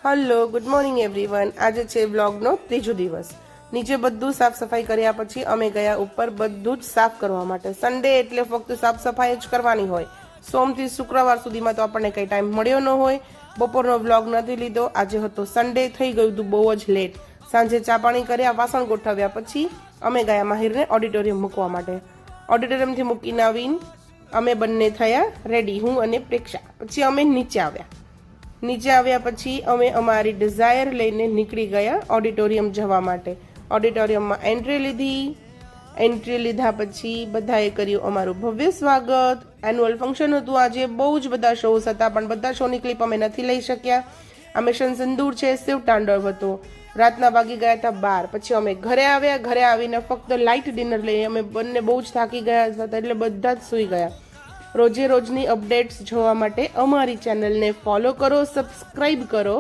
Hello, good morning everyone. આજે છે વ્લોગનો ત્રીજો દિવસ। નીચે બધું સાફ સફાઈ કર્યા પછી અમે ગયા ઉપર બધું જ સાફ કરવા માટે। સન્ડે એટલે ફક્ત સાફ સફાઈ જ કરવાની હોય। સોમથી શુક્રવાર સુધીમાં તો આપણને કંઈ ટાઈમ મળ્યો ન હોય। બપોરનો વ્લોગ નથી લીધો। આજે હતો સન્ડે, થઈ ગયું હતું બહુ જ લેટ। સાંજે ચા પાણી કર્યા, વાસણ ગોઠવ્યા પછી અમે ગયા માહિરને ઓડિટોરિયમ મૂકવા માટે। ઓડિટોરિયમથી મૂકીને આવીને અમે બંને થયા રેડી, હું અને પ્રેક્ષા। પછી અમે નીચે આવ્યા પછી અમે અમારી ડિઝાયર લઈને નીકળી ગયા ઓડિટોરિયમ જવા માટે। ઓડિટોરિયમમાં એન્ટ્રી લીધા પછી બધાએ કર્યું અમારું ભવ્ય સ્વાગત। એન્યુઅલ ફંક્શન હતું આજે, બહુ જ બધા શોઝ હતા પણ બધા શોની ક્લિપ અમે નથી લઈ શક્યા। આ મિશન સિંદૂર છે, શિવ તાંડવ હતો, રાતના વાગી ગયા હતા 12। પછી અમે ઘરે આવ્યા, ઘરે આવીને ફક્ત લાઇટ ડિનર લઈએ। અમે બંને બહુ જ થાકી ગયા હતા એટલે બધા જ સૂઈ ગયા। રોજે રોજની અપડેટ્સ જોવા માટે અમારી ચેનલને ફોલો કરો, સબસ્ક્રાઇબ કરો।